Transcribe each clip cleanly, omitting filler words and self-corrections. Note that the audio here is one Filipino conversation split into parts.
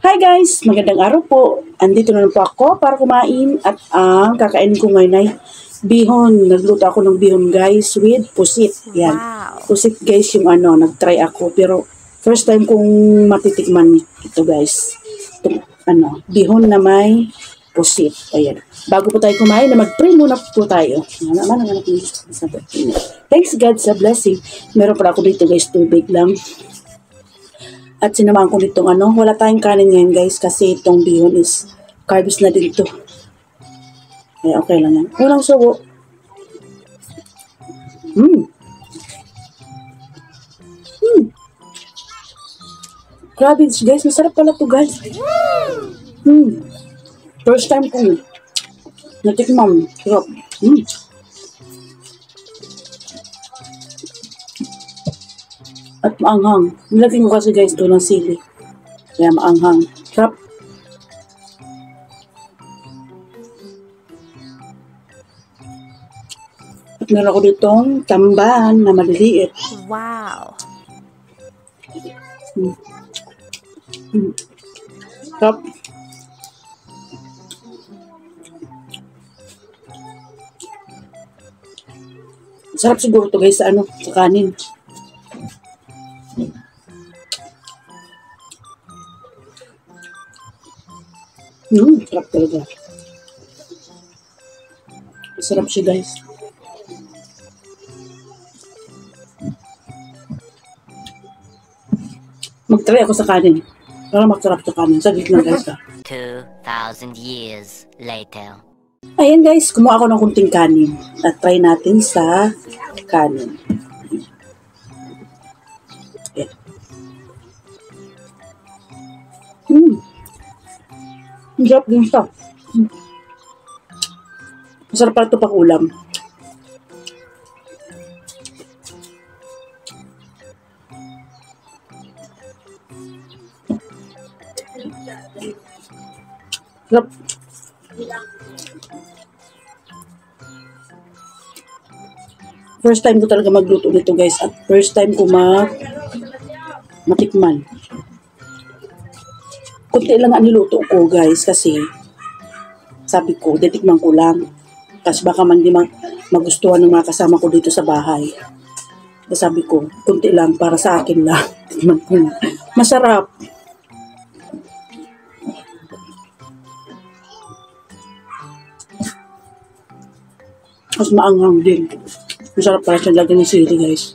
Hi guys! Magandang araw po. Andito na po ako para kumain at ang kakainin ko ngayon ay bihon. Nagluto ako ng bihon guys with pusit. Yan. Wow. Pusit guys yung nagtry ako pero first time kong matitikman ito guys. Ito, bihon na may pusit. Ayan. Bago po tayo kumain, mag-pray muna po tayo. Thanks God sa blessing. Meron pala ako dito guys, tubig lang. At sinamahan ko nitong wala tayong kanin ngayon guys kasi itong bihon is carbs na din to. Kaya okay lang yan. Walang sugo. Grabe guys, masarap pala to guys. First time ko natikman. Sarap. At maanghang. Nilagyan ko kasi guys doon ng sili. Kaya maanghang. Sarap. At meron ako ditong tamban na maliliit. Wow. Sarap. Sarap siguro to guys sa sa kanin. Sarap talaga. Sarap siya guys. Mag-try ako sa kanin. Para masarap sa kanin. Saglit lang guys 2,000 years later. Ayan guys, kumuha ako ng kunting kanin. At try natin sa kanin. Ayan. Sarap din siya. Masarap pala ito pakulam. Sarap. First time ko talaga magluto nito guys. At first time ko matikman. Kunti lang ang niluto ko guys kasi sabi ko, titikman ko lang. Kasi baka man di magustuhan ng mga kasama ko dito sa bahay. Sabi ko, kunti lang para sa akin lang. Tikman ko na. Masarap. Mas maanghang din. Masarap pala siya lagyan ng sili guys.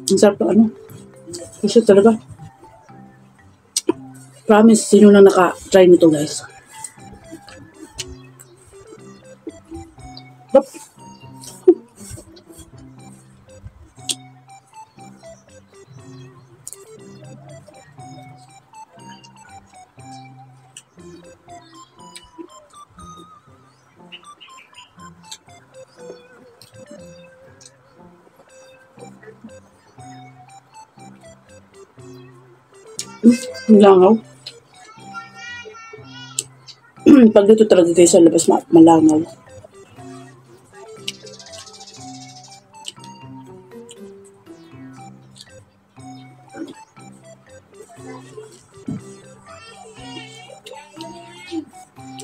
Ang sarap ng kasi talaga. Promise, sino na naka-try nito guys. Sarap. Langaw. Pag dito talaga guys sa labas malangaw.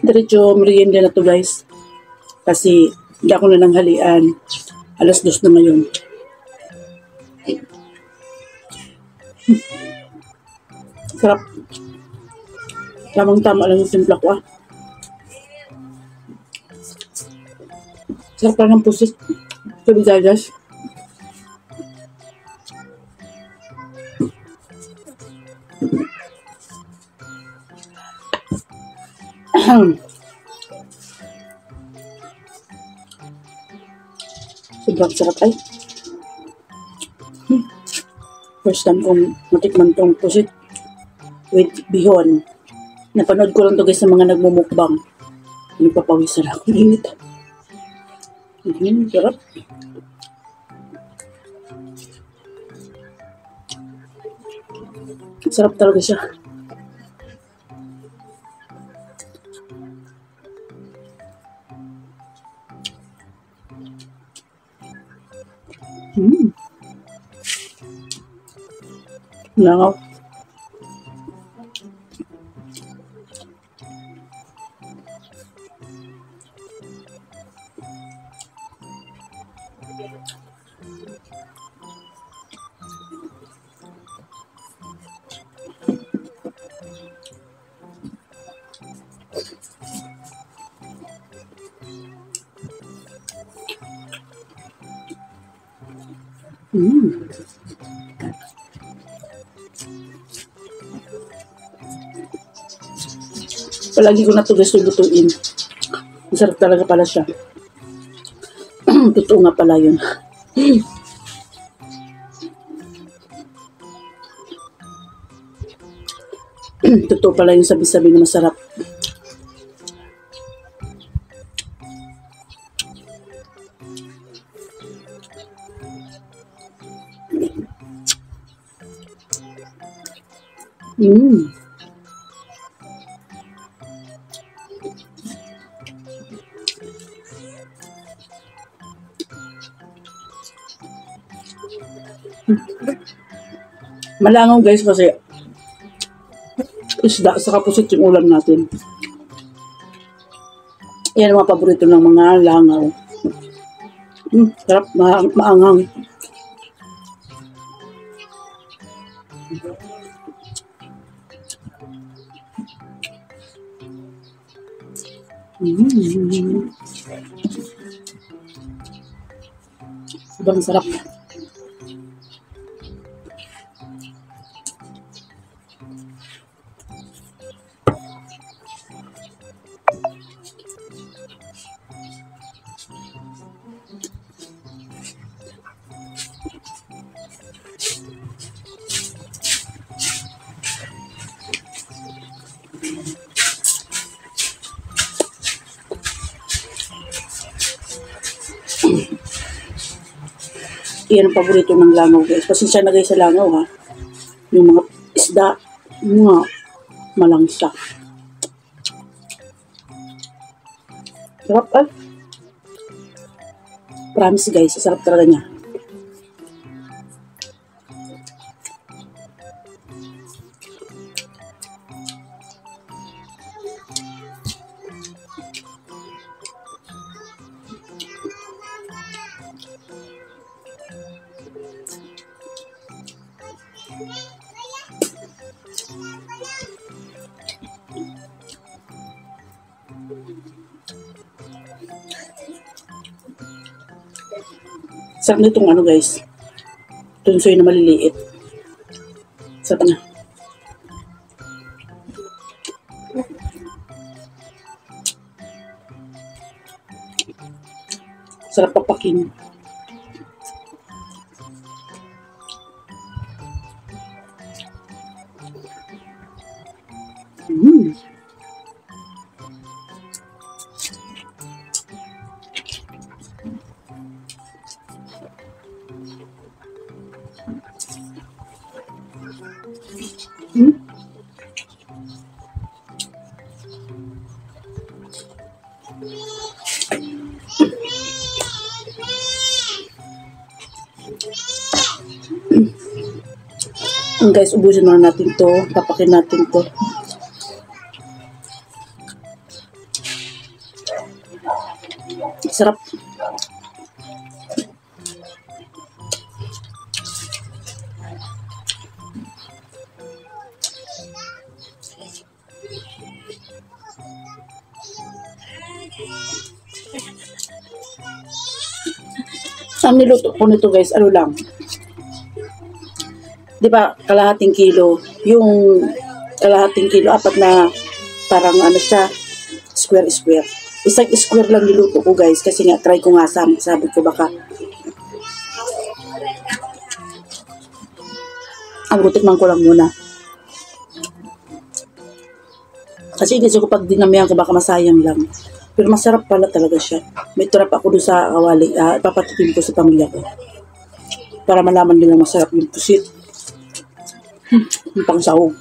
Diretso merienda na to guys. Kasi hindi ako na nanghalian. 2:00 na ngayon. Sarap. Tamang-tama lang yung timpla ko Sarap pa ng pusit. Sabi guys. Sobrang sarap ay. First time kong matikman tong pusit with bihon. Napanood ko lang to guys sa mga nagmumukbang. Nagpapawisan ako. Init. Sarap. Sarap talaga siya. Langaw. Palagi ko na ito guys lutuin. Masarap talaga pala siya. Totoo nga pala yun. Totoo pala yung sabi-sabi na masarap. Malangaw guys kasi isda sa kapusit yung ulam natin. Yan ang mga paborito ng mga langaw. Sarap, maanghang. Sobrang sarap. Yan ang paborito ng langaw guys. Pasensya na guys sa langaw ha. Yung mga isda, mga malangsa. Sarap ah. Promise guys, sarap talaga niya. Sarap nitong ano guys, tunsoy na maliliit. Sarap na. Sarap papakin. Guys, ubusin muna natin to. Papakin natin to. Sarap. Ang niluto ko nito guys, ano lang. Di ba, kalahating kilo. Yung kalahating kilo, apat na parang ano siya, square. Isang square lang niluto ko guys. Kasi nga, try ko nga sabi ko baka ang gutikman ko lang muna. Kasi hindi ko pag dinamihan ko baka masayang lang. Pero masarap pala talaga siya. May turap ako doon sa kawali. Papatipin ko sa pamilya ko. Para malaman nila masarap yung pusit. Yung pang sahog.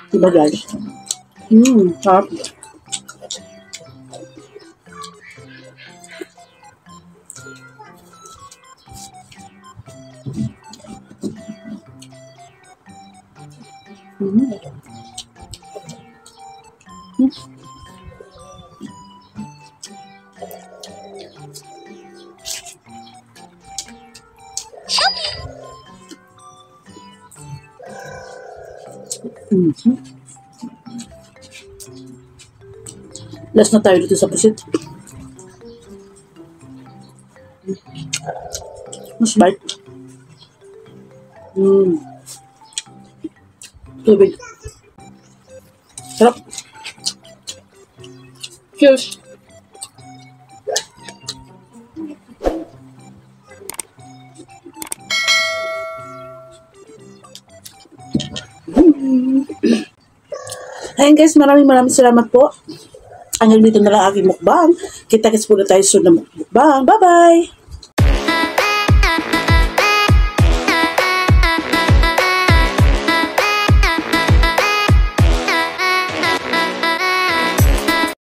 Diba guys? Sarap. Last na tayo dito sa pusit. Mas bite. Tubig. Sarap. Cheers. Ayun guys, maraming salamat po. Hanggang dito na lang aking mukbang. Kita-kits po na tayo soon na mukbang. Bye-bye!